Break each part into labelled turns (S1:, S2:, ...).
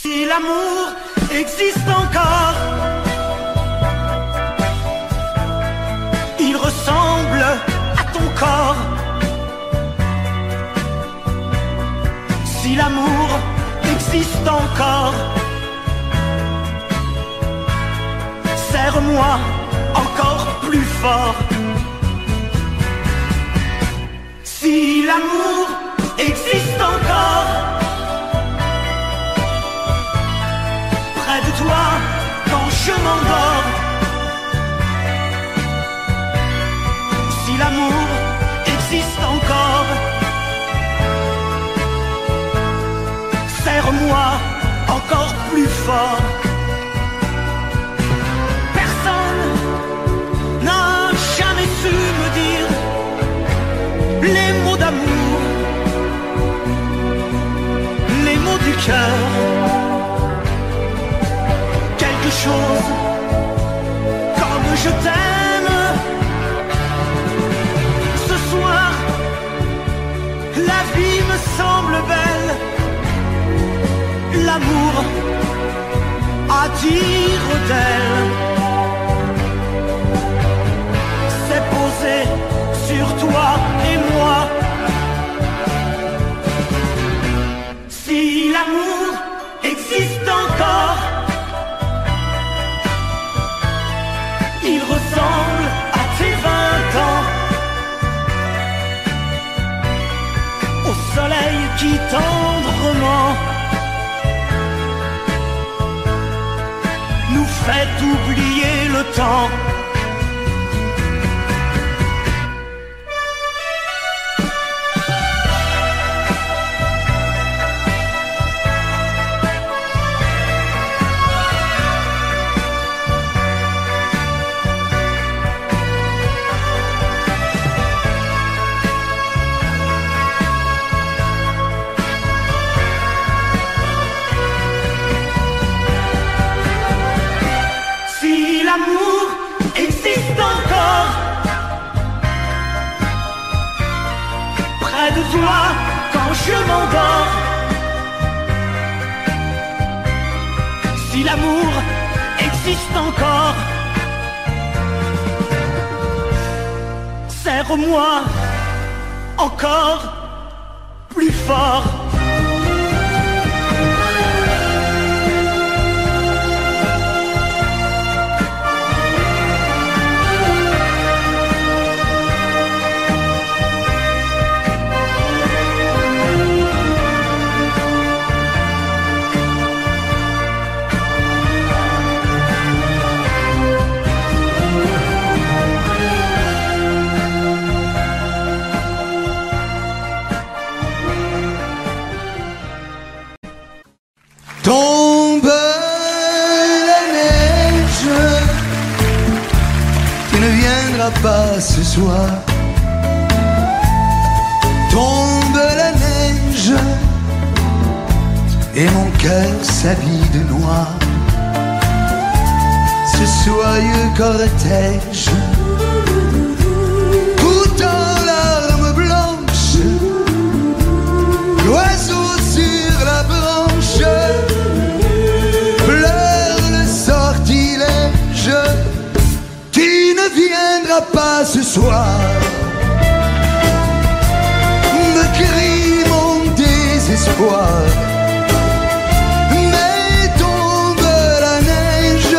S1: Si l'amour existe encore, il ressemble à ton corps. Si l'amour existe encore, serre-moi encore plus fort. Si l'amour existe encore, près de toi quand je m'endors. Si l'amour existe encore, serre-moi encore plus fort. Personne n'a jamais su me dire les mots d'amour, les mots du cœur. Quelque chose comme je t'aime. Ce soir, la vie me semble belle. L'amour attire d'elle. C'est posé sur toi et moi. Si l'amour existe encore, il ressemble à tes 20 ans, au soleil qui tendrement nous fait oublier le temps. L'amour existe encore, près de toi quand je m'endors. Si l'amour existe encore, serre-moi encore plus fort.
S2: Tombe la neige, tu ne viendras pas ce soir. Tombe la neige, et mon cœur s'habille de noir. Ce soyeux cortège, tout en larmes blanches, l'oiseau sur la branche pleure le sortilège. Tu ne viendras pas ce soir, me crie mon désespoir. Mais tombe la neige,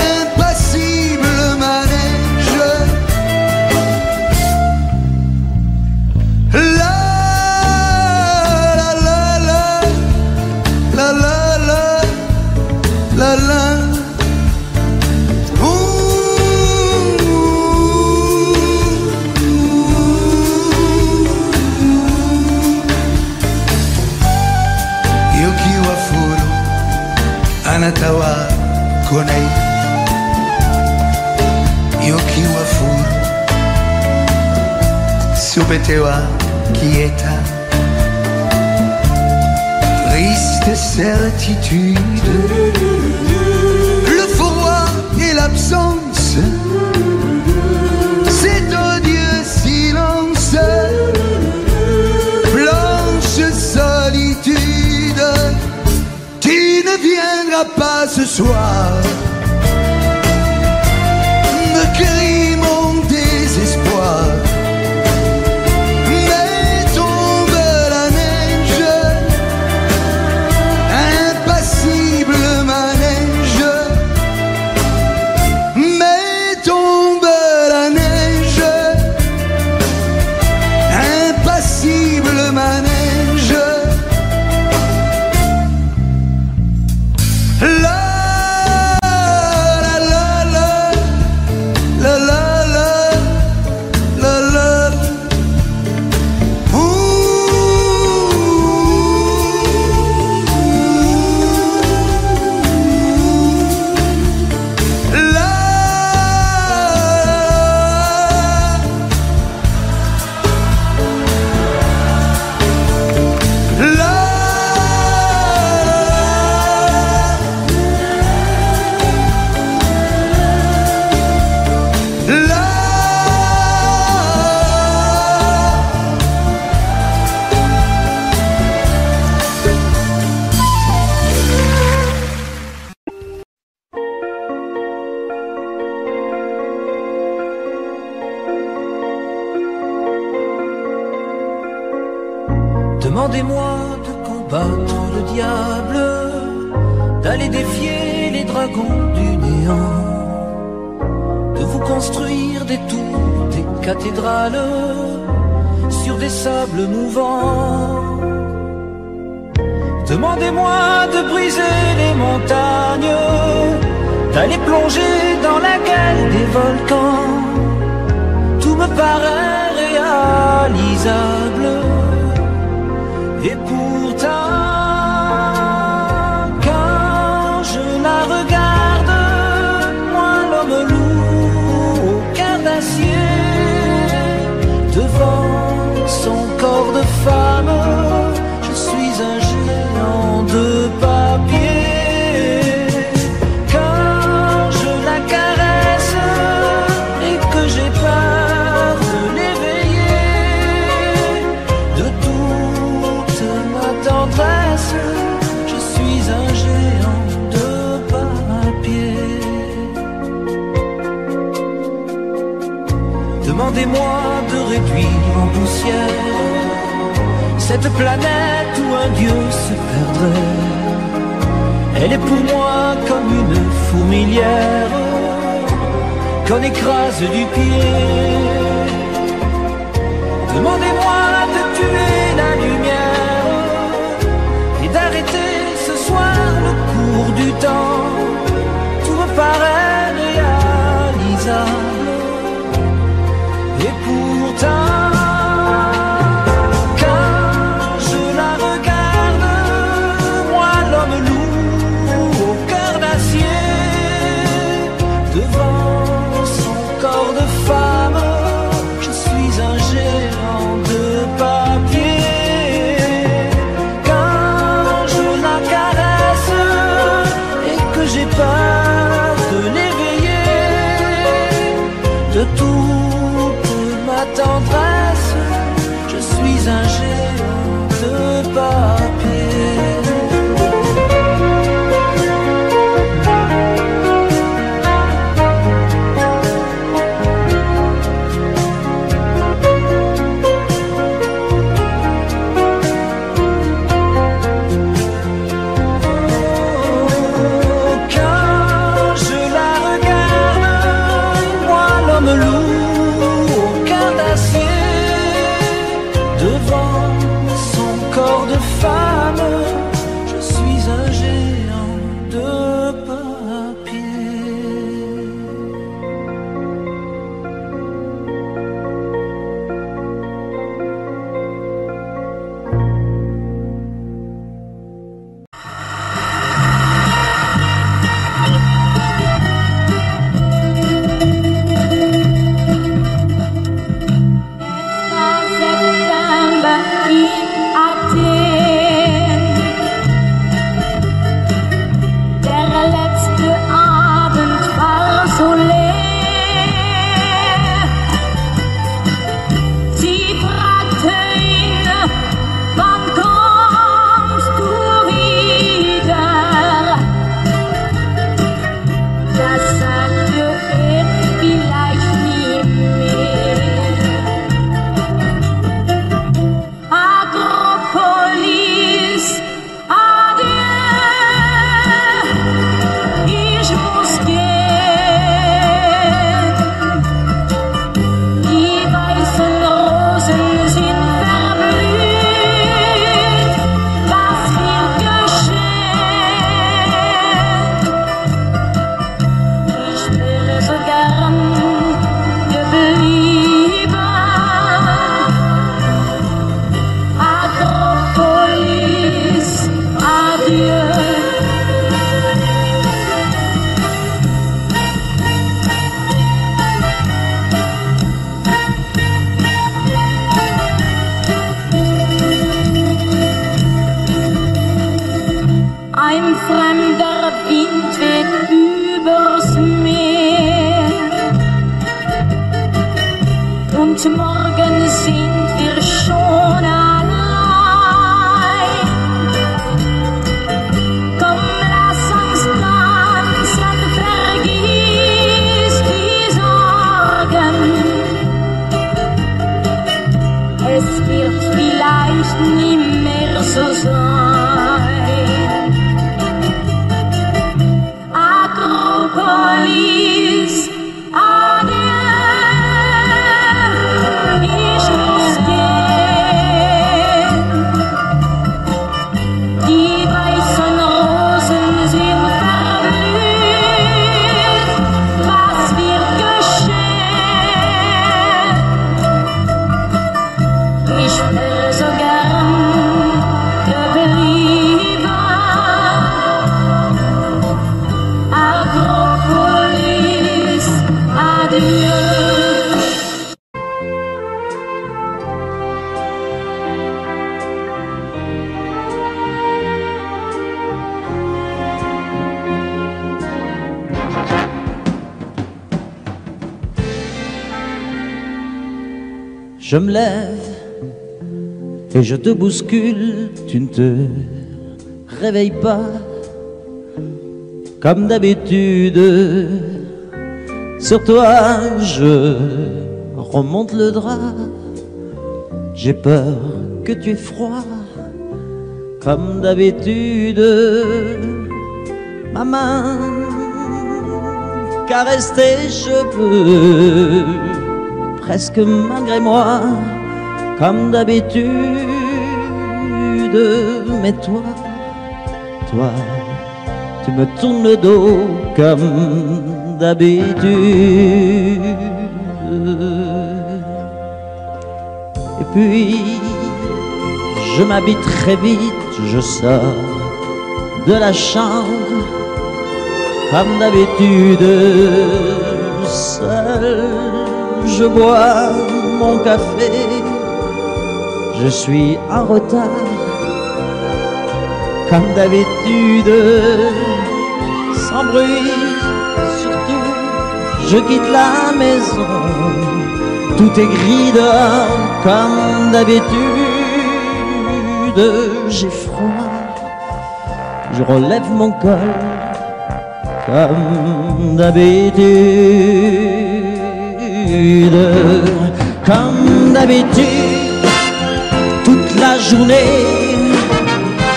S2: impassible manège. La la la la la la la la la. Anatawa konai yokiwa furu subetewa quieta. Triste certitude, le froid et l'absence, cet odieux silence, blanche solitude. viendra pas ce soir me crie mon désespoir. Mais tombe la neige, impassible ma neige. Mais tombe la neige, impassible ma neige.
S3: Demandez-moi de combattre le diable, d'aller défier les dragons du néant, de vous construire des tours, des cathédrales sur des sables mouvants. Demandez-moi de briser les montagnes, d'aller plonger dans la gueule des volcans. Tout me paraît réalisable. Et pourtant, quand je la regarde, moi l'homme loup au cœur d'acier, devant son corps de femme, je suis un géant de papier. Quand je la caresse et que j'ai peur de l'éveiller, de toute ma tendresse, je suis un géant de papier. Demandez-moi de réduire en poussière cette planète où un dieu se perdrait. Elle est pour moi comme une fourmilière qu'on écrase du pied. Demandez-moi de tuer la lumière et d'arrêter ce soir le cours du temps. Tout me paraît réalisable. Et pourtant, quand je la regarde, moi l'homme loup au cœur d'acier, devant son corps de femme, je suis un géant de papier. Quand je la caresse et que j'ai peur de l'éveiller, de toute ma tendresse, je suis un géant de papier. Quand je la regarde, moi l'homme loup
S4: Ein fremder Wind weht übers Meer und morgen sind wir schon allein. Komm, lass uns tanzen, vergiss die Sorgen. Es wird vielleicht nie mehr so sein. Akropolis, adieu, ich muss gehen. Die weißen Rosen sind verblüht, was wird geschehen? Ich wäre so gern geblieben. Akropolis, adieu.
S3: Je me lève et je te bouscule, tu ne te réveilles pas comme d'habitude. Sur toi je remonte le drap, j'ai peur que tu aies froid comme d'habitude. Ma main caresse tes cheveux, presque malgré moi, comme d'habitude. Mais toi, tu me tournes le dos comme d'habitude. Et puis, je m'habille très vite, je sors de la chambre comme d'habitude. Seul, je bois mon café, je suis en retard, comme d'habitude, sans bruit, surtout, je quitte la maison, tout est gris dehors, comme d'habitude, j'ai froid, je relève mon col, comme d'habitude. Comme d'habitude, toute la journée,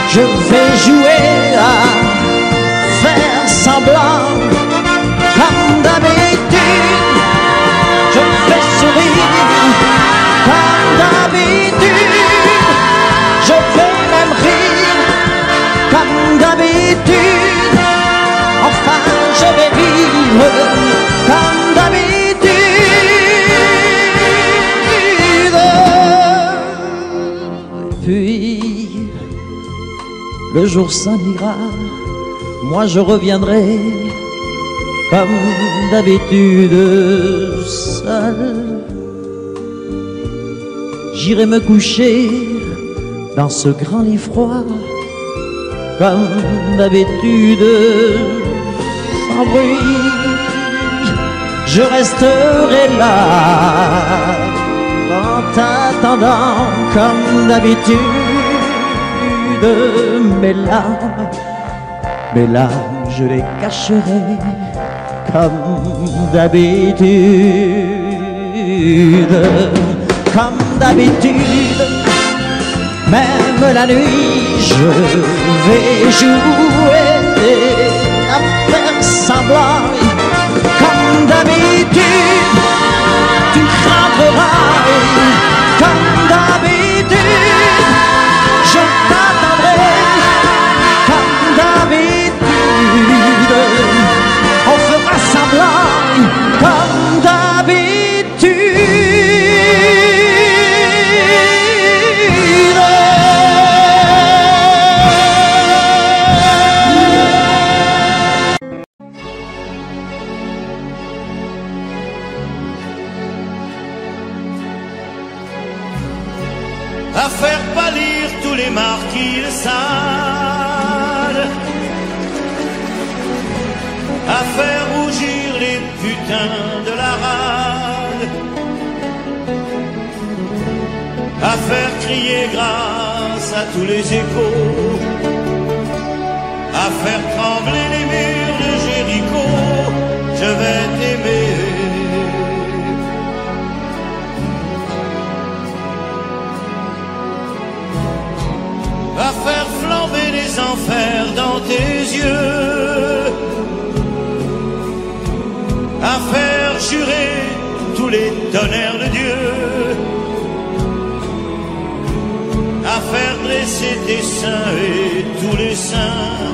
S3: je vais jouer à faire semblant. Comme d'habitude, je fais sourire. Comme d'habitude, je vais même rire. Comme d'habitude, enfin je vais vivre. Comme d'habitude. Puis, le jour s'en ira, moi je reviendrai, comme d'habitude, seul. J'irai me coucher dans ce grand lit froid, comme d'habitude, sans bruit. Je resterai là, en t'attendant comme d'habitude. Mes larmes, je les cacherai comme d'habitude. Comme d'habitude, même la nuit, je vais jouer à faire semblant. Comme d'habitude, tu rentreras. Comme d'habitude, je t'attendrai. Comme d'habitude, on fera semblant. Comme d'habitude.
S5: faire crier grâce à tous les échos, à faire trembler les murs de Jéricho, je vais t'aimer. À faire flamber les enfers dans tes yeux, à faire jurer tous les tonnerres de Dieu, à faire dresser tes seins et tous les saints,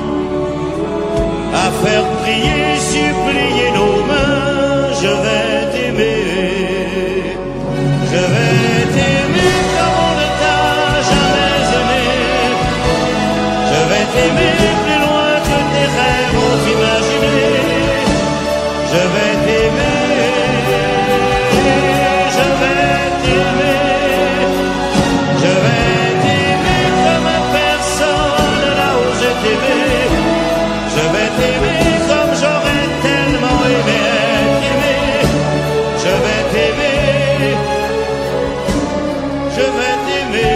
S5: à faire prier, supplier nos mains, je vais t'aimer, je vais t'aimer comme on ne t'a jamais aimé, je vais t'aimer plus loin que tes rêves ont imaginé, je vais t'aimer, je vais t'aimer, je vais t'aimer comme personne n'a osé t'aimer, je vais t'aimer comme j'aurais tellement aimé être aimé, je vais t'aimer, je vais t'aimer.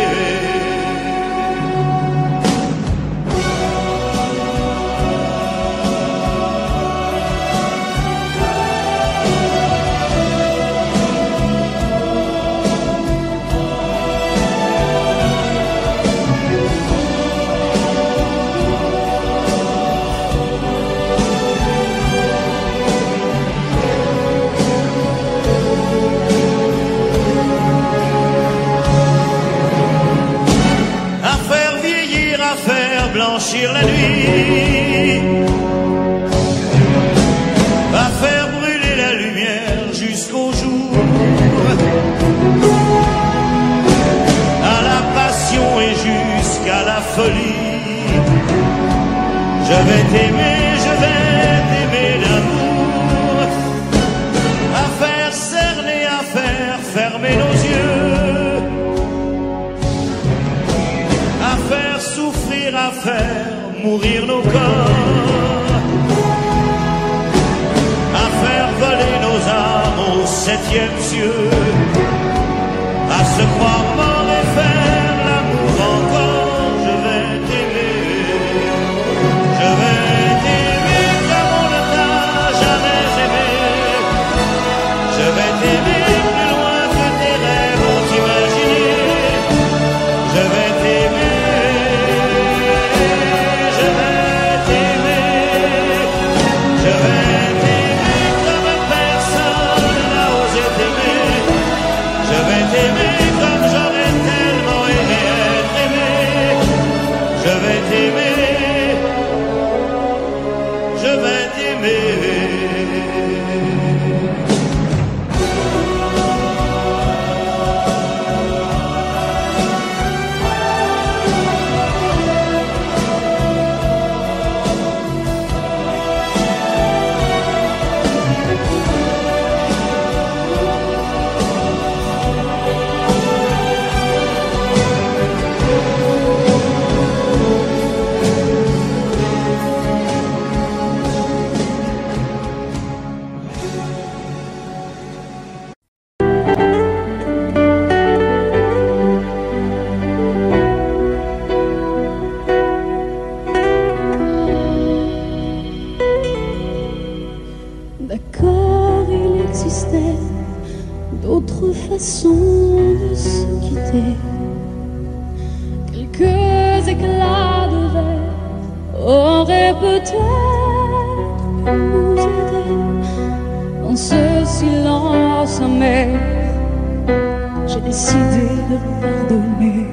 S5: Blanchir la nuit, à faire brûler la lumière jusqu'au jour, à la passion et jusqu'à la folie, je vais t'aimer d'amour, à faire cerner, à faire fermer nos yeux, à faire souffrir, à faire mourir nos corps, à faire voler nos âmes au septième cieux, à se croire mort et faire l'amour encore, je vais t'aimer comme on ne t'a jamais aimé, je vais t'aimer plus loin que tes rêves ont imaginé, je vais t'aimer.
S4: D'accord, il existait d'autres façons de se quitter. Quelques éclats de verre auraient peut-être pu nous aider. Dans ce silence amer, j'ai décidé de pardonner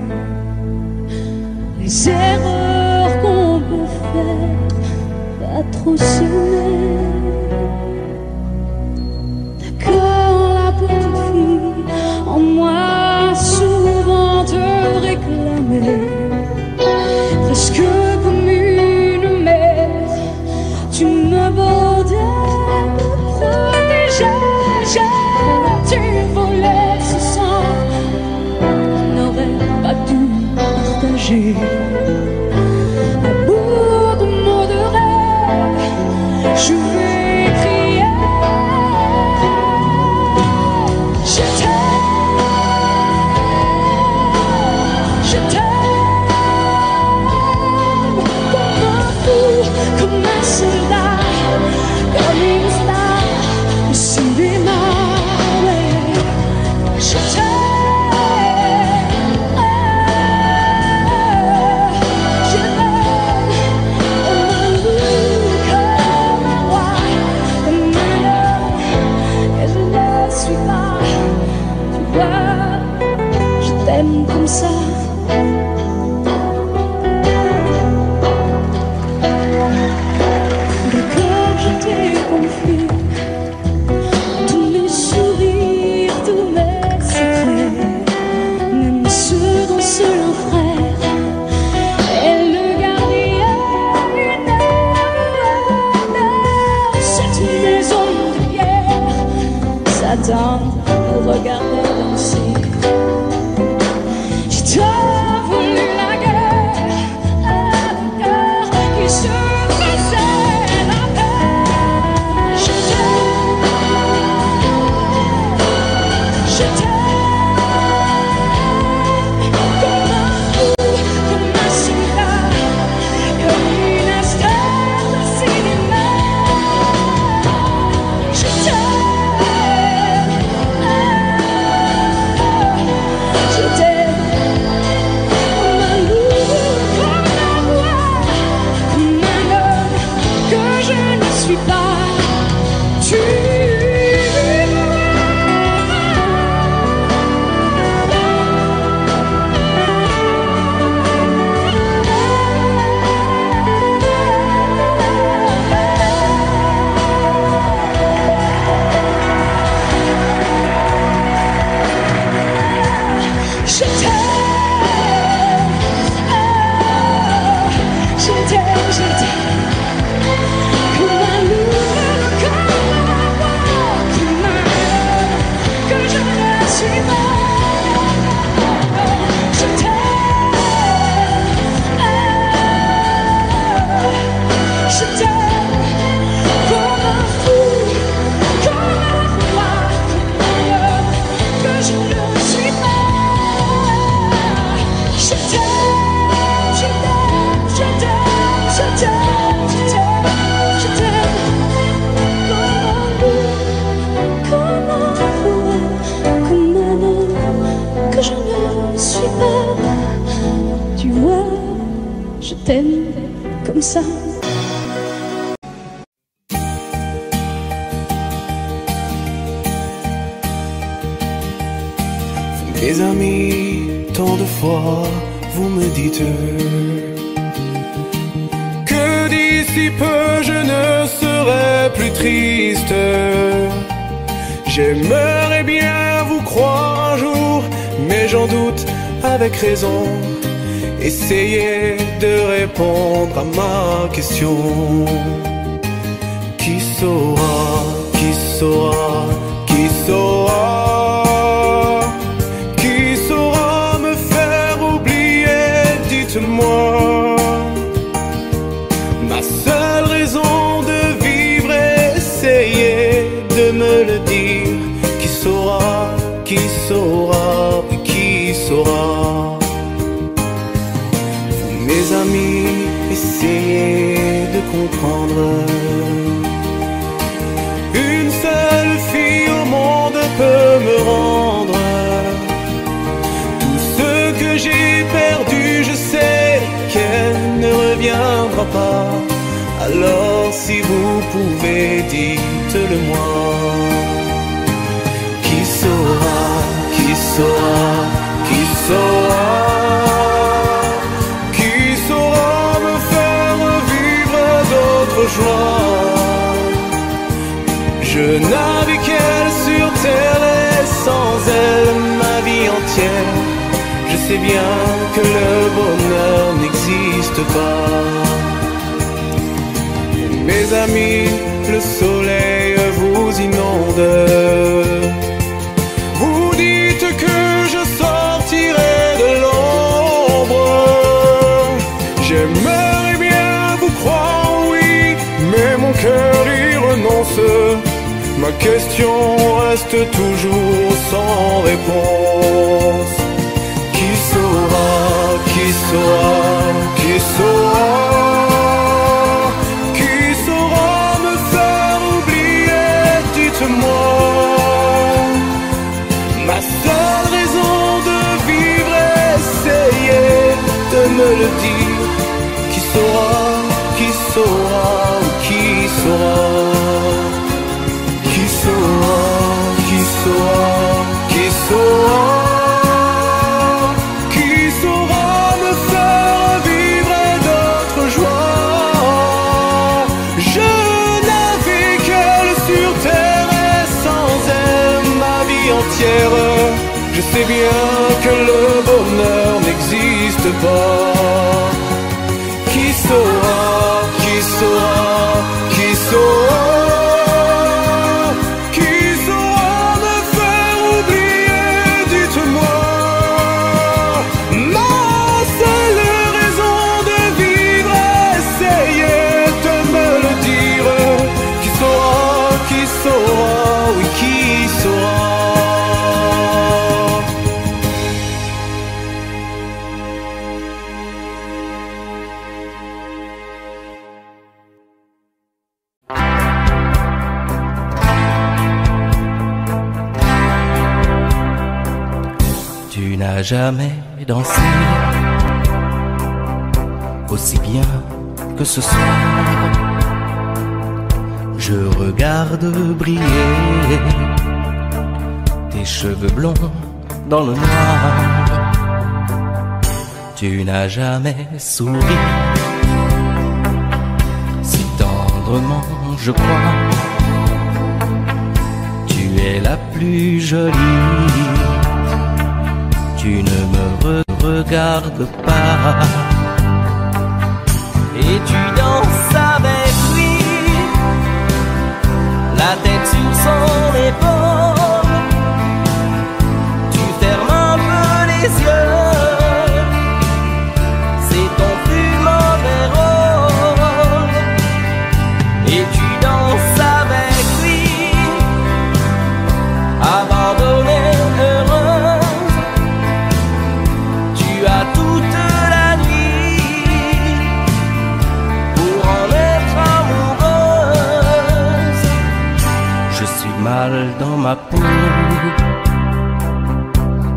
S4: les erreurs qu'on peut faire, pas trop s'aimer. En moi souvent te réclamer, presque comme une mère, tu me bordais, me protégeais, tu volais ce sang qu'on n'aurait pas dû partager. À bout de mots de rêve, m'étonne de regarder danser. J'ai tant voulu la guerre, un cœur qui se faisait la paix. Je t'aime, comme un fou, comme un soldat, comme une star de cinéma. Je t'aime, comme un loup, comme un roi, comme un homme que je ne suis pas. Tu je t'aime, comme un loup, comme un roi, comme un homme que je ne suis pas. Je t'aime, comme un fou, comme un roi, comme un homme que je ne suis pas. Je t'aime, je t'aime, je t'aime, je t'aime, je t'aime, je t'aime, comme un loup, comme un roi, comme un homme que je ne suis pas. Tu vois, je t'aime comme ça.
S6: Mes amis, tant de fois vous me dites que d'ici peu je ne serai plus triste. J'aimerais bien vous croire un jour, mais j'en doute avec raison. Essayez de répondre à ma question. Qui saura, qui saura, qui saura? Moi, ma seule raison de vivre, essayez de me le dire. Qui saura, qui saura, qui saura? Vous, mes amis, essayez de comprendre. Une seule fille au monde peut me rendre tout ce que j'ai perdu. Je sais qu'elle ne reviendra pas. Alors si vous pouvez, dites-le moi. Qui saura, qui saura, qui saura? Qui saura me faire vivre d'autres joies? Je n'avais qu'elle sur terre et sans elle ma vie entière. Je sais bien que le bonheur n'existe pas. Mes amis, le soleil vous inonde. Vous dites que je sortirai de l'ombre. J'aimerais bien vous croire, oui, mais mon cœur y renonce. Ma question reste toujours sans réponse. Qui saura, qui saura, qui saura? Qui saura me faire oublier? Dites-moi. Ma seule raison de vivre, essayez de me le dire. Qui saura, qui saura, qui saura? Qui saura, qui saura, qui saura? Je sais bien que le bonheur n'existe pas. Qui saura, qui saura, qui saura? Qui saura me
S3: n'as jamais dansé aussi bien que ce soir. Je regarde briller tes cheveux blonds dans le noir. Tu n'as jamais souri si tendrement, je crois. Tu es la plus jolie. Tu ne me regardes pas. Et tu danses avec lui, la tête sur son épaule. Tu fermes un peu les yeux, c'est ton plus mauvais rôle. Et tu danses avec lui, abandonnée, heureuse. Tu as toute la nuit pour en être amoureuse. Je suis mal dans ma peau,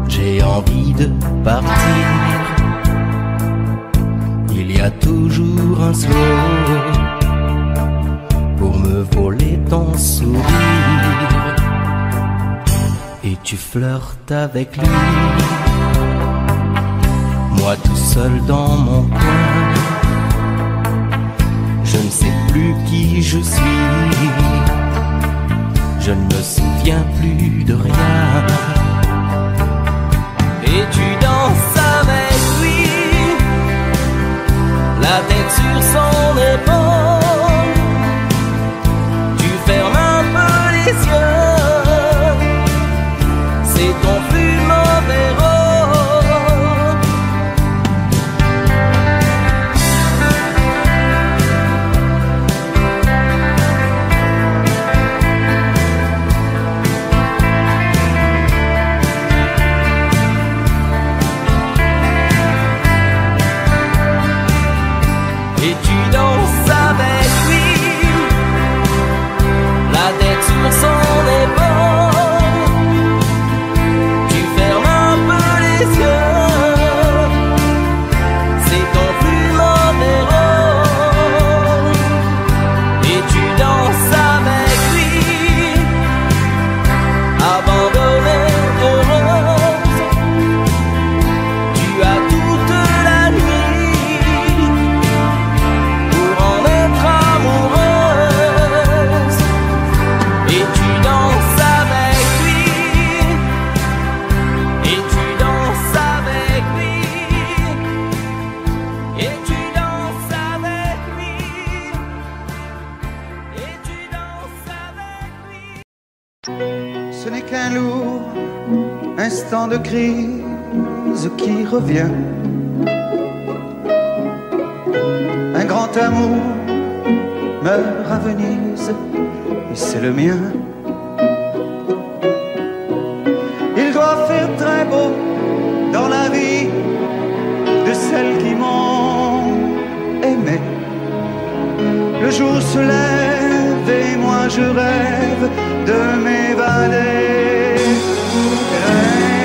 S3: j'ai envie de partir. Il y a toujours un slow pour me voler ton sourire. Et tu flirtes avec lui, moi tout seul dans mon coin. Je ne sais plus qui je suis, je ne me souviens plus de rien. Et tu danses avec lui, la tête sur son épaule. Tu fermes un peu les yeux, c'est ton plus mauvais rôle. Et tu danses avec lui, la tête sur son épaule. Tu fermes un peu les yeux, c'est ton plus mauvais rôle. Et tu danses avec lui, abandonnée, heureuse. Tu as toute la nuit pour en être amoureuse. Et tu danses avec lui, et tu danses avec lui, et tu danses avec lui, et tu danses avec lui.
S2: Ce n'est qu'un lourd instant de crise qui revient. Un grand amour meurt à Venise, et c'est le mien. Il doit faire très beau dans la vie de celles qui m'ont aimé. Le jour se lève et moi je rêve de m'évader. Rêverie.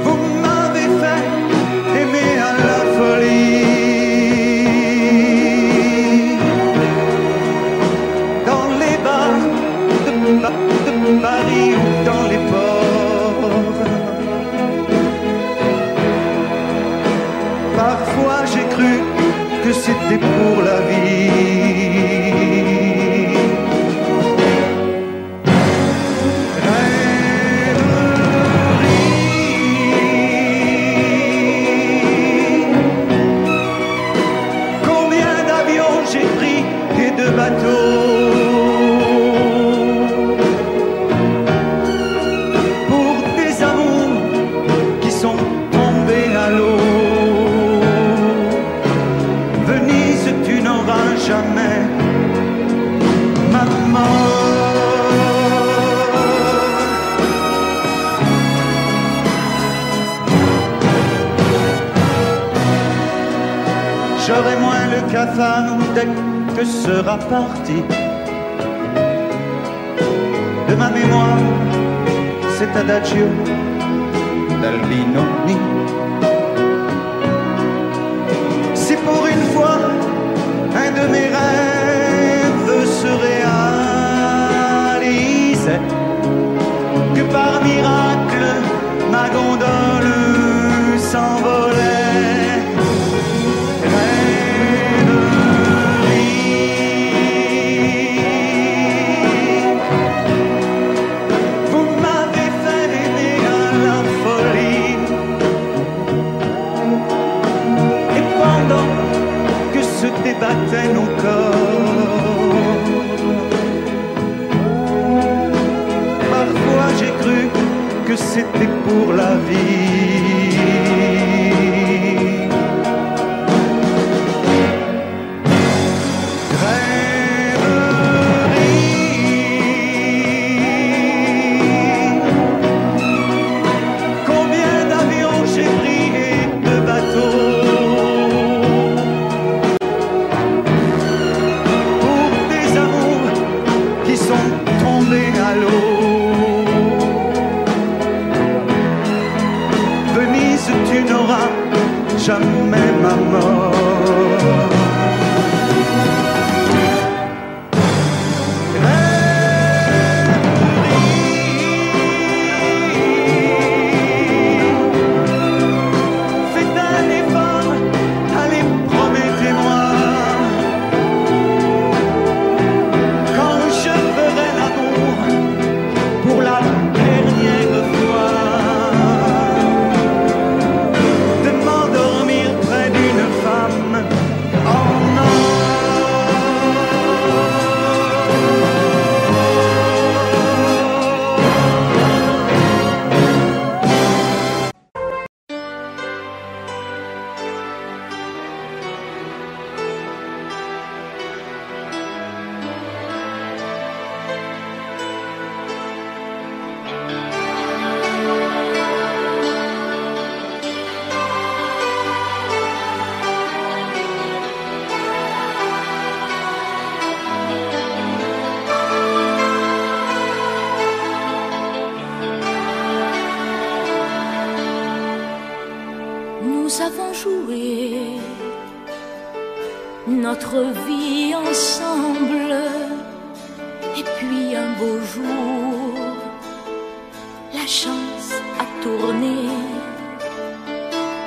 S2: Vous m'avez fait aimer à la folie. Dans les bars de Paris ou dans les ports. Parfois j'ai cru que c'était pour la vie. Rêverie. Combien d'avions j'ai pris et de bateaux pour des amours qui sont tombés à l'eau. Venise, tu n'auras jamais maman. J'aurai moins le cafard dès que sera parti de ma mémoire cet adagio d'Albinoni. Si pour une fois un de mes rêves se réalisait, que par miracle ma gondole s'envolait, rêverie. Vous m'avez fait aimer à la folie, et pendant que se débattaient nos corps, parfois j'ai cru que c'était pour la vie. Rêverie. Combien d'avions j'ai pris et de bateaux pour des amours qui sont tombés à l'eau. Venise, tu n'auras jamais ma mort. Faites un effort, allez, promettez-moi, quand je ferai l'amour pour la dernière fois, de m'endormir près d'une femme en or.
S4: Nous avons joué notre vie ensemble, et puis un beau jour, la chance a tourné.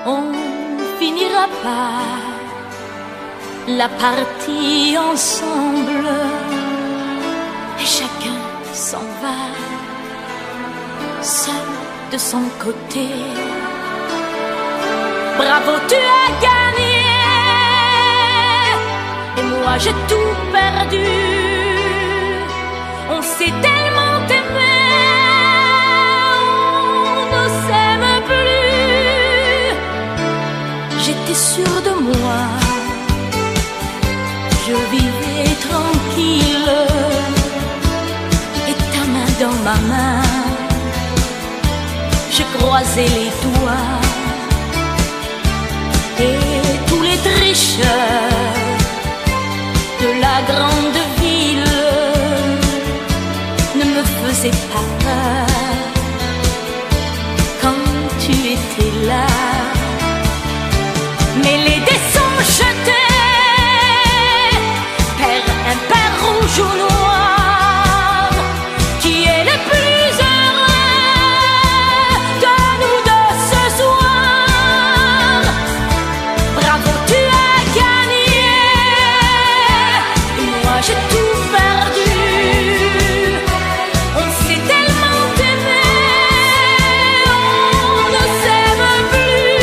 S4: On finira par la partie ensemble, et chacun s'en va, seul de son côté. Bravo, tu as gagné, et moi j'ai tout perdu. On s'est tellement aimé, on ne s'aime plus. J'étais sûre de moi, je vivais tranquille, et ta main dans ma main, je croisais les doigts. Et tous les tricheurs de la grande ville ne me faisaient pas peur quand tu étais là. Mais les dés sont jetés, pair impair, rouge ou noir, qui est le plus heureux de nous deux ce soir. Bravo, tu as gagné, et moi j'ai tout perdu. On s'est tellement aimé, on ne s'aime plus.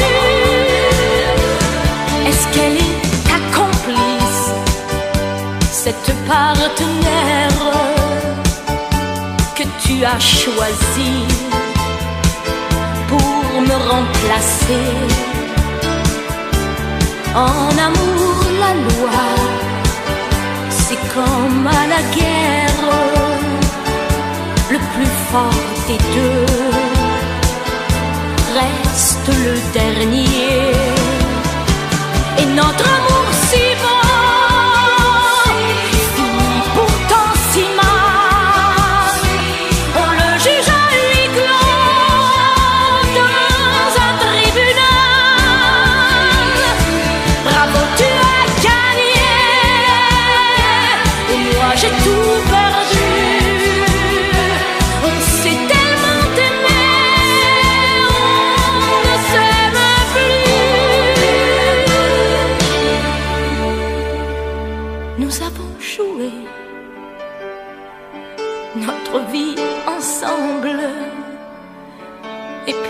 S4: Est-ce qu'elle est ta complice, cette partenaire que tu as choisi pour me remplacer? En amour, la loi, c'est comme à la guerre, le plus fort des deux reste le dernier. Et notre amour si beau finit pourtant si mal.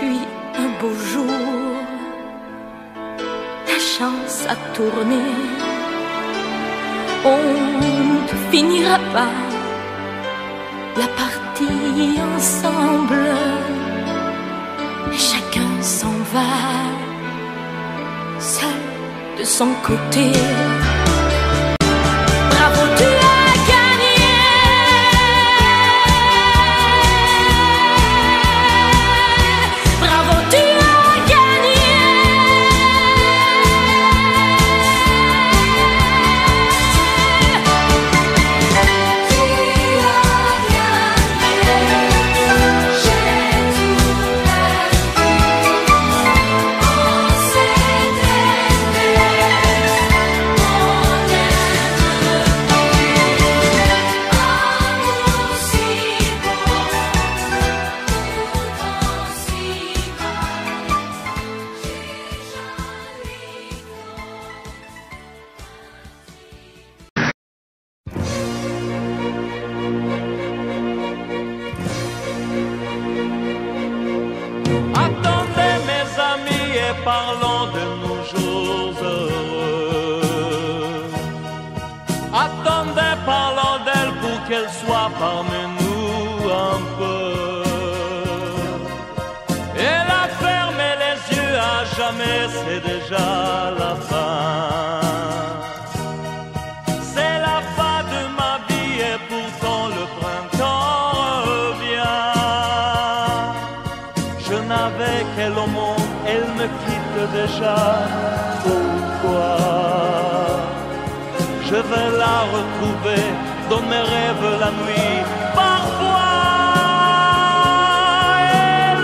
S4: puis un beau jour, la chance a tourné. On ne finira pas la partie ensemble, et chacun s'en va, seul de son côté. Bravo, tu as gagné. Bravo, tu as gagné. Tu as gagné. J'ai tout perdu. On s'est aimé. On aime plus. Amour si beau, pourtant si mal. J'ai joli
S3: Attendez mes amis et parlons de nos jours heureux. Attendez, parlons d'elle pour qu'elle soit parmi nous un peu. Elle a fermé les yeux à jamais, c'est déjà la fin. C'est la fin de ma vie et pourtant le printemps revient. Je n'avais qu'elle au monde, elle me quitte déjà. Pourquoi? Je vais la retrouver dans mes rêves la nuit. Parfois, elle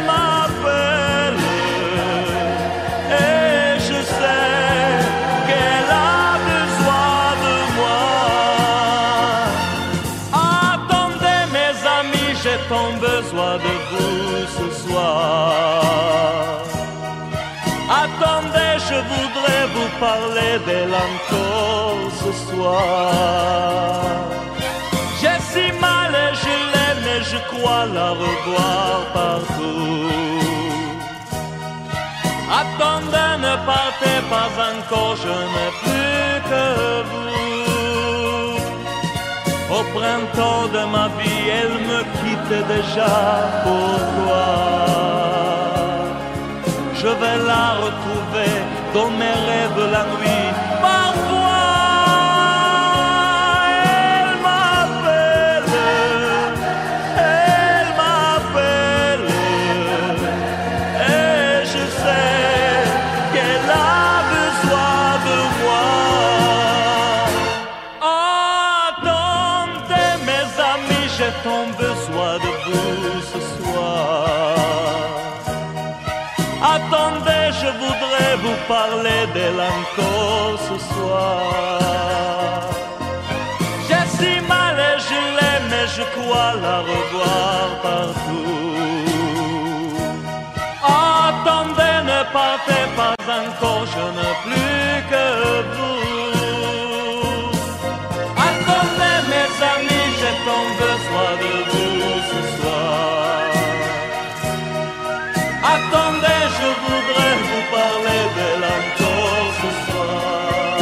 S3: m'appelle, et je sais qu'elle a besoin de moi. Attendez mes amis, j'ai tant besoin de vous ce soir. Attendez, je voudrais vous parler d'elle encore ce soir. J'ai si mal et je l'aime et je crois la revoir partout. Attendez, ne partez pas encore, je n'ai plus que vous. Au printemps de ma vie, elle me quitte déjà. Pourquoi? Je vais la retrouver dans mes rêves la nuit. Parfois, elle m'appelle, et je sais qu'elle a besoin de moi. Attendez mes amis, j'ai tant besoin de vous ce soir. Attendez, je voudrais vous parler d'elle encore ce soir. J'ai si mal et je l'aime et je crois la revoir partout. Attendez, ne partez pas encore, je n'ai plus que vous. Attendez mes amis, j'ai tant besoin de vous ce soir. Attendez, je voudrais vous parler d'elle encore ce soir.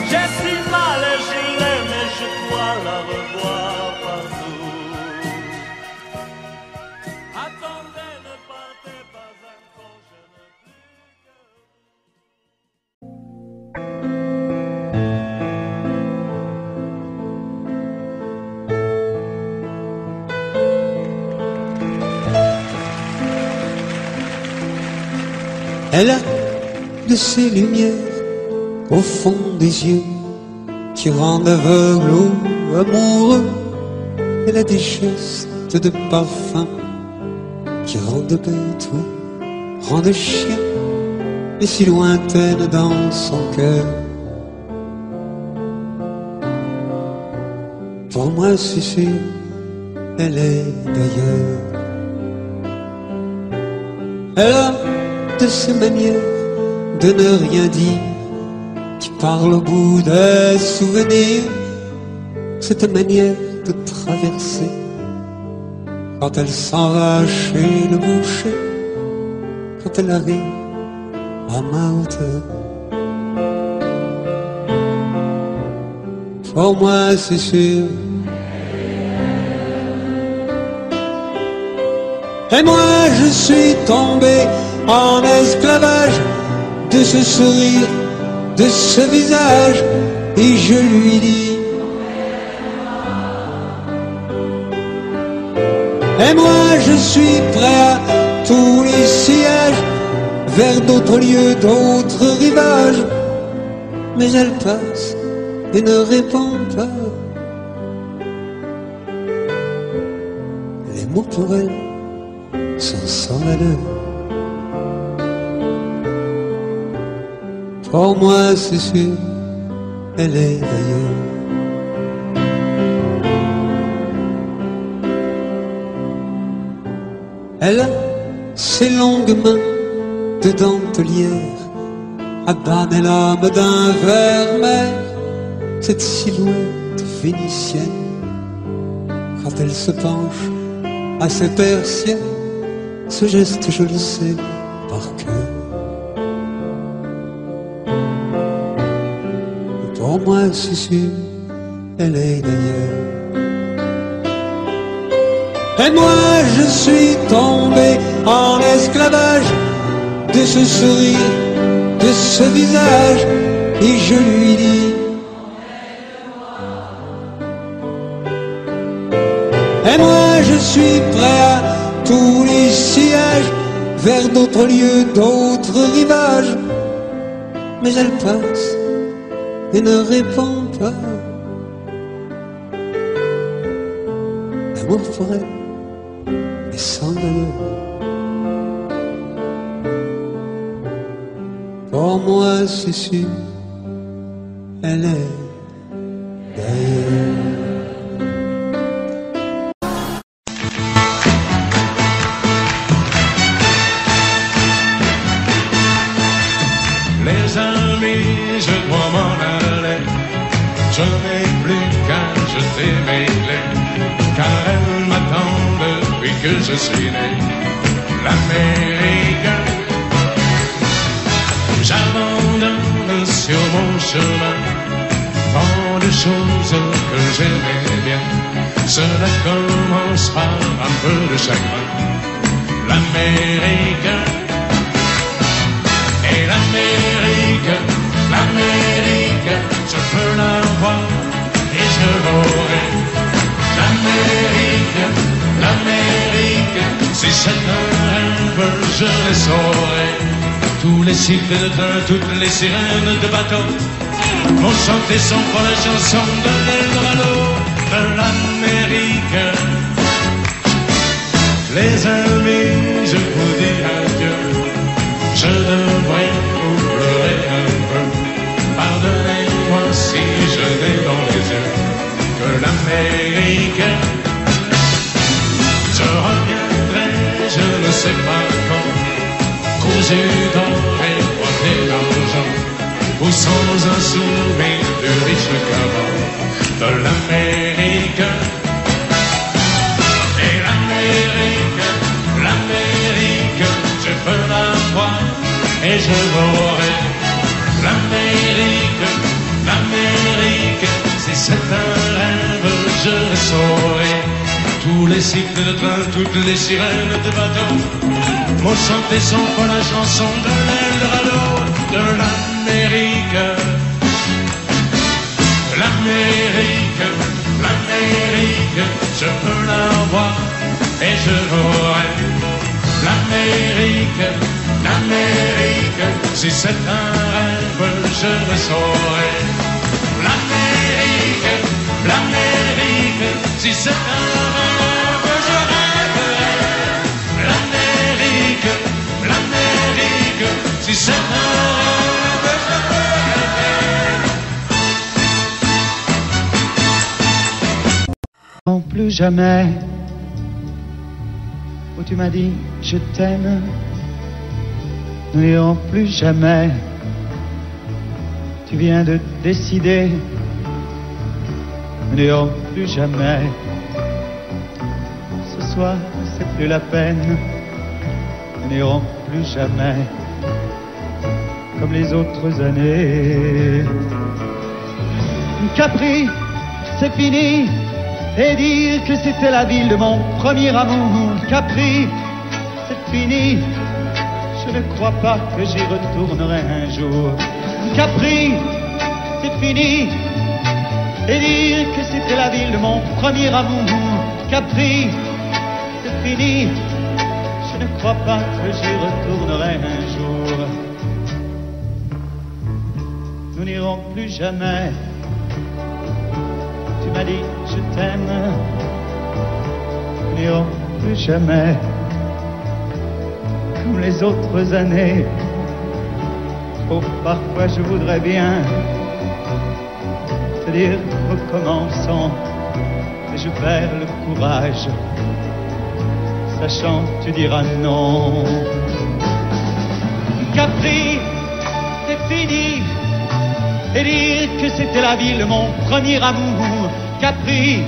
S3: J'ai si mal et je l'aime et je crois la revoir partout. Attendez, ne partez pas encore, je n'ai plus que
S7: Elle a de ces lumières au fond des yeux qui rendent aveugle ou amoureux. Elle a des gestes de parfum qui rendent bête ou rendent chien, mais si lointaine dans son cœur. Pour moi c'est sûr, elle est d'ailleurs. Elle a de ces manières de ne rien dire, qui parle au bout des souvenirs, cette manière de traverser quand elle s'en va chez le boucher, quand elle arrive à ma hauteur. Pour moi c'est sûr. Et moi je suis tombé en esclavage de ce sourire, de ce visage, et je lui dis: et moi je suis prêt à tous les sillages, vers d'autres lieux, d'autres rivages. Mais elle passe et ne répond pas. Les mots pour elle sont sans valeur. Pour moi c'est sûr, elle est d'ailleurs. Elle a ses longues mains de dentelière à banner l'âme d'un vermeil. Cette silhouette vénitienne, quand elle se penche à ses persiennes, ce geste je le sais par cœur. Pour moi c'est sûr, elle est d'ailleurs. Et moi je suis tombé en esclavage de ce sourire, de ce visage, et je lui dis: et moi je suis prêt à tous les sillages, vers d'autres lieux, d'autres rivages. Mais elle passe et ne répond pas. L'amour pour elle est sans valeur. Pour moi c'est sûr, elle est d'ailleurs.
S8: Les amis, je dois m'en aller. Je n'ai plus qu'à jeter mes clés, car elles m'attendent depuis que je suis né. L'Amérique, j'abandonne sur mon chemin tant de choses que j'aimais bien. Cela commence par un peu de chagrin. L'Amérique, et l'Amérique, l'Amérique, je peux la voir et je l'aurai. L'Amérique, l'Amérique, si c'est un rêve, je les saurai. Tous les cycles de train, toutes les sirènes de bateau vont chanter sans foi la chanson de l'Eldorado de l'Amérique. Les amis, je vous dis adieu. Je devrais vous pleurer un peu. Pardonnez-moi si je n'ai dans les yeux que l'Amérique. Je reviendrai, je ne sais pas quand, cousu d'or et coiffé d'argent, ou sans un souvenir du riche caban de l'Amérique. Et l'Amérique, l'Amérique, je peux la voir et je l'aurai. L'Amérique, l'Amérique, si c'est un rêve, je le saurai. Tous les cycles de train, toutes les sirènes de bateau vont chanter sans foi la chanson de l'Eldorado de l'Amérique. L'Amérique, l'Amérique, je peux la voir et je l'aurai. L'Amérique, l'Amérique, si c'est un rêve, je le saurai. L'Amérique, l'Amérique, si c'est un rêve, je rêverai. L'Amérique, l'Amérique, si c'est un rêve, je rêverai.
S9: Non plus jamais, où tu m'as dit je t'aime, n'ayons plus jamais. Tu viens de décider nous n'irons plus jamais. Ce soir, c'est plus la peine, nous n'irons plus jamais comme les autres années. Capri, c'est fini, et dire que c'était la ville de mon premier amour. Capri, c'est fini, je ne crois pas que j'y retournerai un jour. Capri, c'est fini, et dire que c'était la ville de mon premier amour. Capri, c'est fini, je ne crois pas que j'y retournerai un jour. Nous n'irons plus jamais. Tu m'as dit je t'aime. Nous n'irons plus jamais comme les autres années. Oh, parfois je voudrais bien te dire recommençons, mais je perds le courage, sachant que tu diras non. Capri, c'est fini, et dire que c'était la ville de mon premier amour. Capri,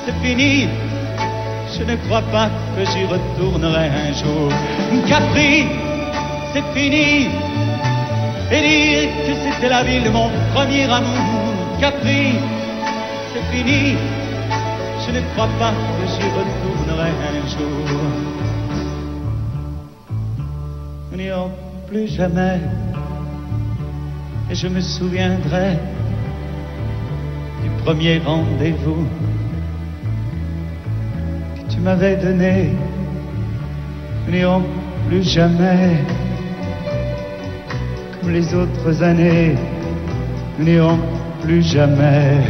S9: c'est fini, je ne crois pas que j'y retournerai un jour. Capri, c'est fini, et dire que c'était la ville de mon premier amour. Capri, c'est fini, je ne crois pas que j'y retournerai un jour. Nous n'irons plus jamais, et je me souviendrai du premier rendez-vous que tu m'avais donné. Nous n'irons plus jamais comme les autres années. Nous n'irons plus jamais,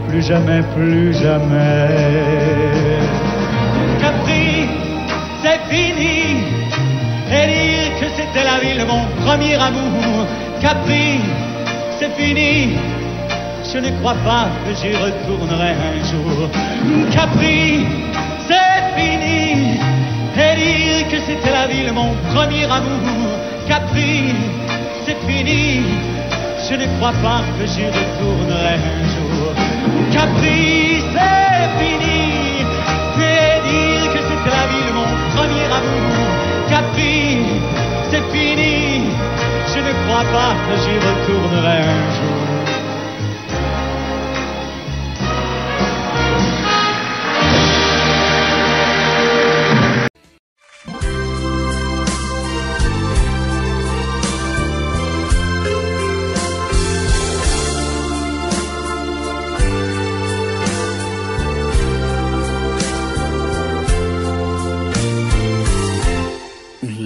S9: plus jamais, plus jamais. Capri, c'est fini, et dire que c'était la ville de mon premier amour. Capri, c'est fini, je ne crois pas que j'y retournerai un jour. Capri, c'est fini, et dire que c'était la ville de mon premier amour. Capri, c'est fini, je ne crois pas que j'y retournerai un jour. Capri, c'est fini, et dire que c'était la ville de mon premier amour. Capri, c'est fini, je ne crois pas que j'y retournerai un jour.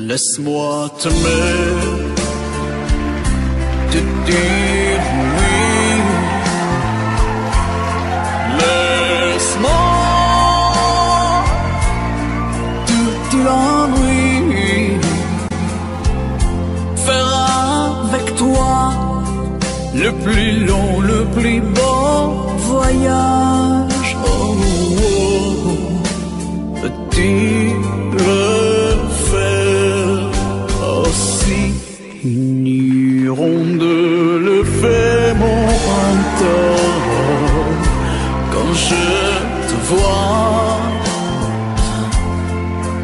S10: Laisse-moi t'aimer, te dire oui. Laisse-moi tout l'ennui, faire avec toi le plus long, le plus beau voyage. Oh, oh, oh. Petit de le fait mon tort quand je te vois.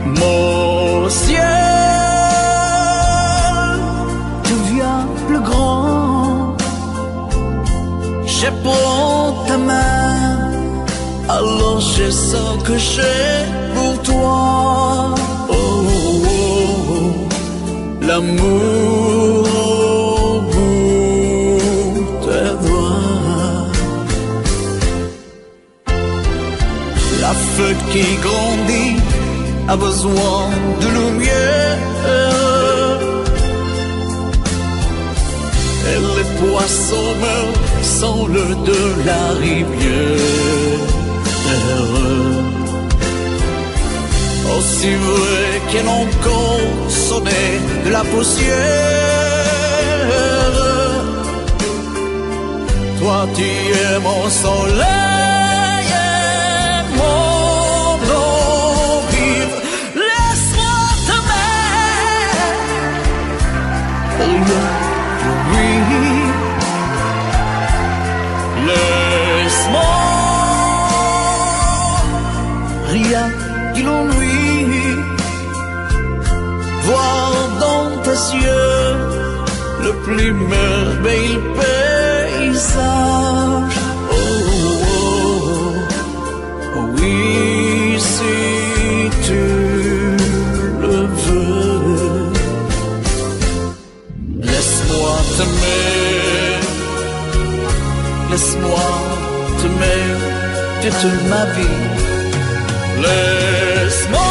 S10: Mon ciel devient plus grand. Je prends ta main, alors je sens que j'ai pour toi. Oh, oh, oh, l'amour. La feuille qui grandit a besoin de lumière, et les poissons meurent sans l'eau de la rivière. Aussi vrai qu'un encore sonné de la poussière, toi tu es mon soleil.
S8: Le
S10: rien qui l'ennuie. Voir dans tes yeux le plus merveilleux paysage. Oh, oh, oh, oui, si tu le veux. Laisse-moi t'aimer, laisse-moi t'aimer toute ma vie. Laisse-moi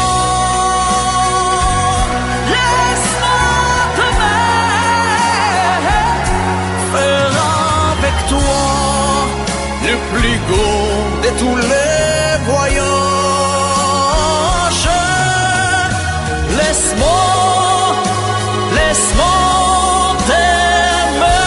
S10: le plus beau de tous les voyages. Laisse-moi t'aimer,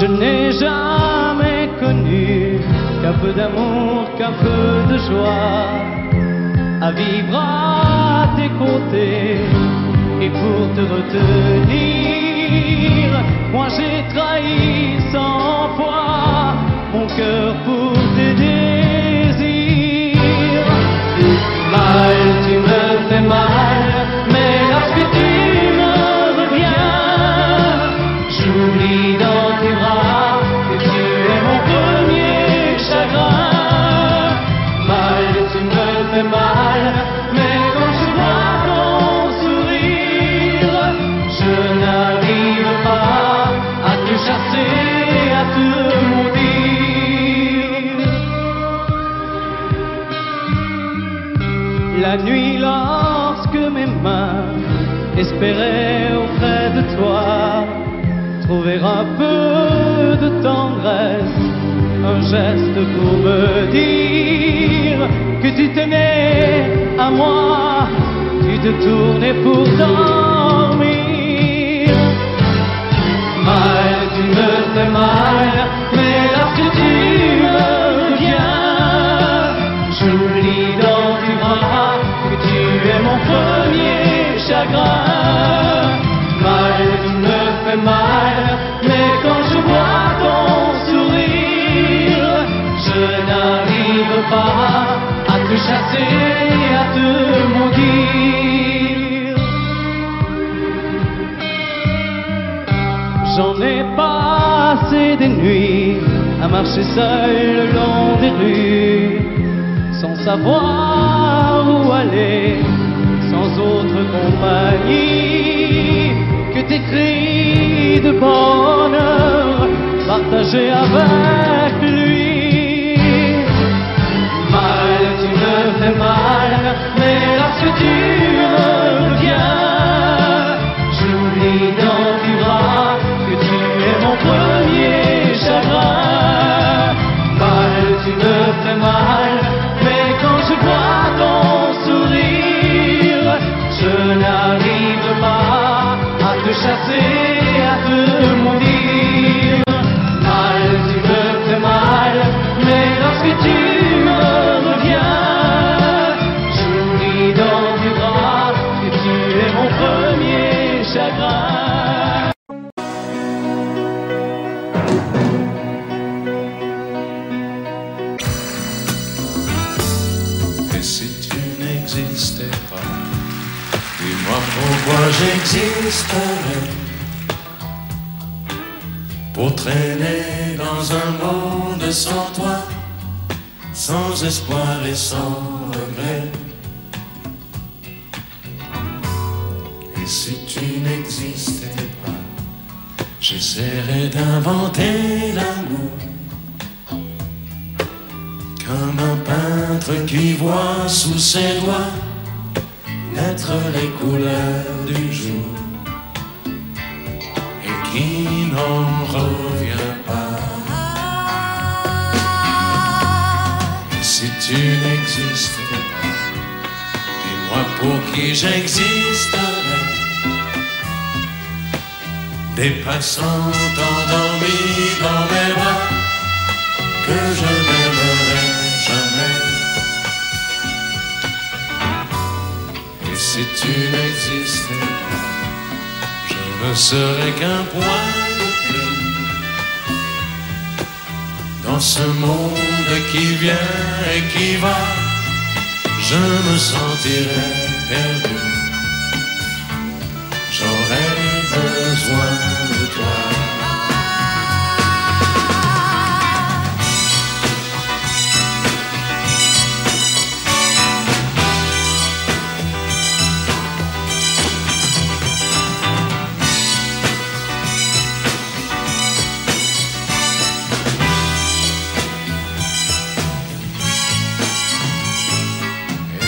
S9: Je n'ai jamais connu qu'un peu d'amour, qu'un peu de joie, à vivre à tes côtés et pour te retenir. Moi j'ai trahi 100 fois mon cœur pour tes désirs. Mal, tu me fais mal, mais lorsque tu me reviens, j'oublie dans tes bras que tu es mon premier chagrin. Mal, tu me fais mal, mais quand je vois ton sourire, je n'arrive pas à te chasser, à te maudire. La nuit, lorsque mes mains espéraient auprès de toi trouver un peu de tendresse, un geste pour me dire que tu tenais à moi, tu te tournais pour dormir. Mal, tu me fais mal, mais lorsque tu me reviens, j'oublie dans tes bras que tu es mon premier chagrin. Mal, tu me fais mal, mais quand je vois ton sourire, je n'arrive pas à te chasser, à te maudire. J'en ai passé des nuits à marcher seul le long des rues, sans savoir où aller, sans autre compagnie que tes cris de bonheur partagés avec lui. Mal, tu me fais mal, mais lorsque tu me reviens, j'oublie dans tes bras que tu es mon premier chagrin. Mal, tu me fais mal, mais quand je vois ton sourire, je n'arrive pas à te chasser, à te maudire. Mal, tu me fais mal, mais lorsque tu me reviens, j'oublie dans tes bras que tu es mon premier chagrin.
S8: Et si tu n'existais pas, dis-moi pourquoi j'existerais, pour traîner dans un monde sans toi, sans espoir et sans regret. Et si tu n'existais pas, j'essaierais d'inventer l'amour, comme un peintre qui voit sous ses doigts naître les couleurs du jour et qui n'en revient pas. Et si tu n'existais pas, dis-moi pour qui j'existerais, des passants endormis dans mes bras que je n'aimerai jamais. Et si tu n'existais pas, je ne serais qu'un point de plus dans ce monde qui vient et qui va. Je me sentirais perdu, j'aurais besoin de toi.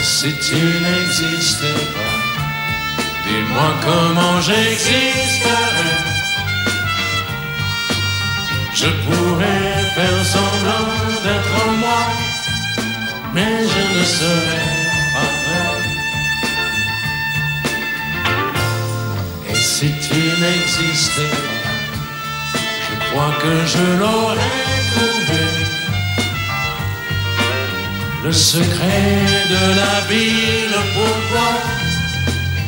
S8: Si tu n'existais pas, dis-moi comment j'existerais. Je pourrais faire semblant d'être moi, mais je ne serais pas vrai. Et si tu n'existais pas, je crois que je l'aurais trouvé. Le secret de la vie, le pourquoi,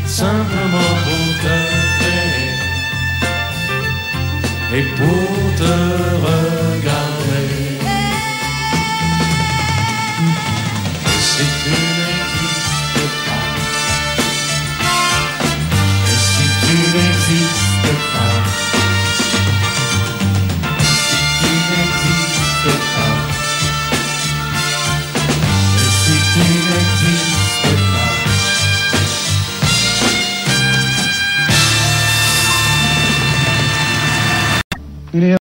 S8: simplement pour te créer et pour te regarder. Et si tu n'existes pas, et si tu n'existes pas, si tu n'existes pas, tu n'existes pas.
S1: Il est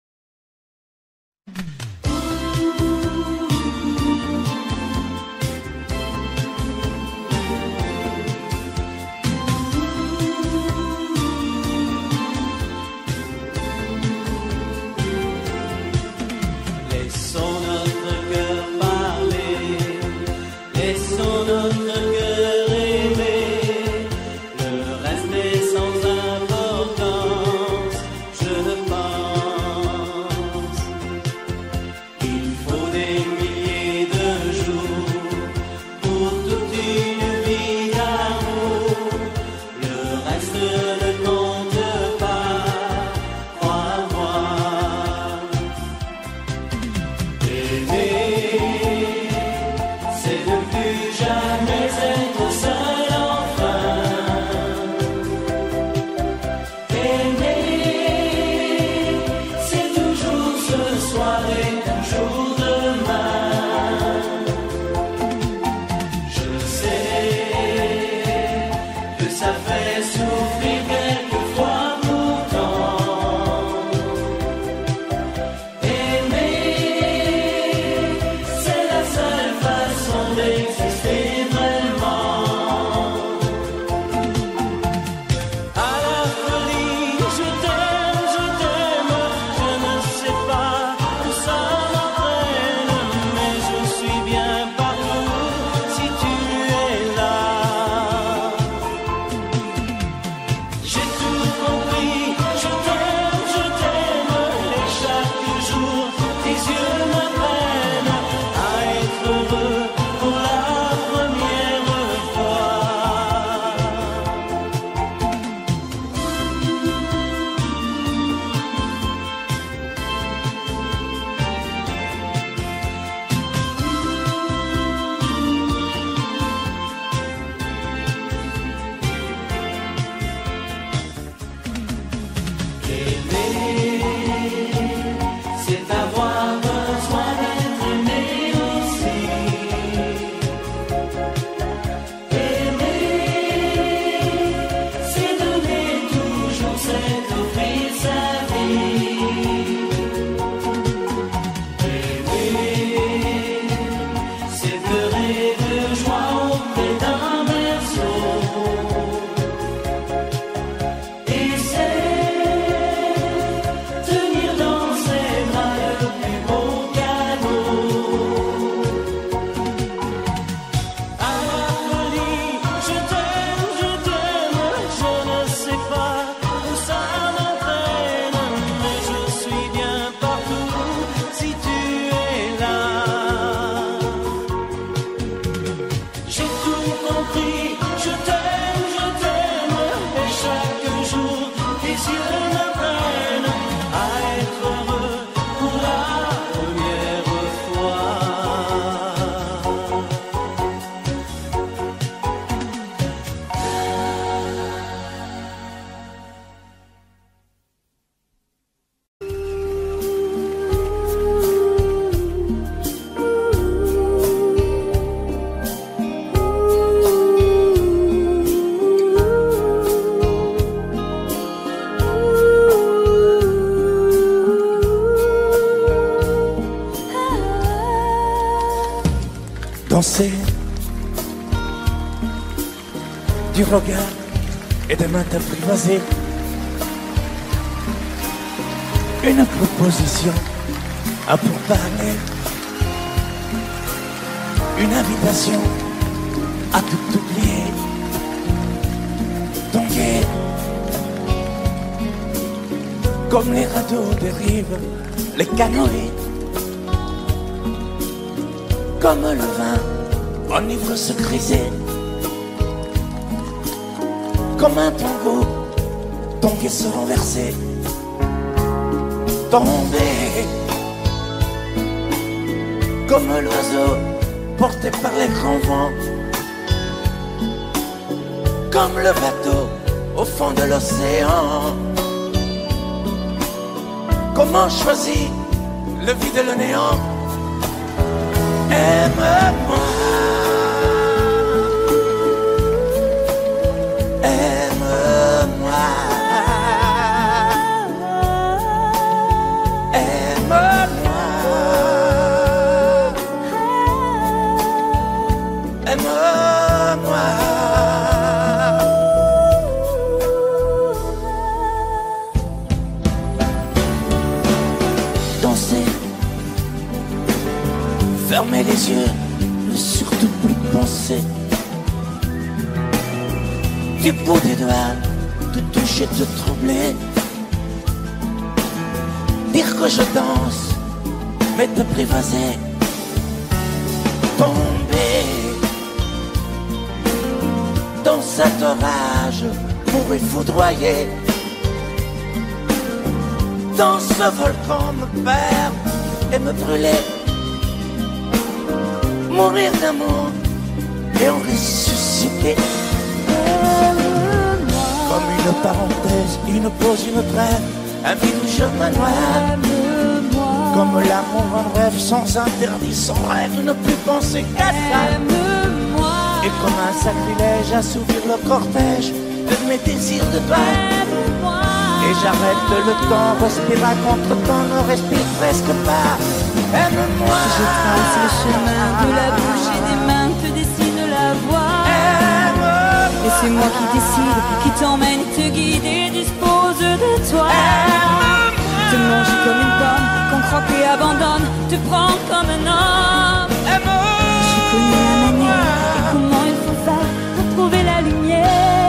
S3: Je danser du regard et des mains t'apprivoiser. Une proposition à pour parler, une invitation à tout oublier. Tanguer comme les radeaux des rives, les canoës, comme le vin enivre se griser, comme un tango, tanguer se renverser, tomber comme l'oiseau porté par les grands vents, comme le bateau au fond de l'océan. Comment choisir le vide et le néant? Aime-moi, aime-moi, aime-moi, aime-moi. Danser, fermer les yeux, ne surtout plus penser. Du bout des doigts, te toucher, te troubler. Dire que je danse, mais t'apprivoiser. Tomber dans cet orage, mourir foudroyé. Dans ce volcan me perdre et me brûler. Mourir d'amour et en ressusciter. Comme une parenthèse, une pause, une trêve, un vide où je me noie. Comme l'amour en rêve, sans interdit, sans rêve, ne plus penser qu'à ça. Et comme un sacrilège, assouvir le cortège de mes désirs de toi. Et j'arrête le temps, respire à contre-temps, ne respire presque pas. Aime-moi.
S4: Je trace le chemin de la bouche et des mains te dessine la voie. Et c'est moi qui décide, qui t'emmène, te guide et dispose de toi. Te manger comme une pomme, qu'on croque et abandonne, te prendre comme un homme. Je connais la manière et comment il faut faire pour trouver la lumière.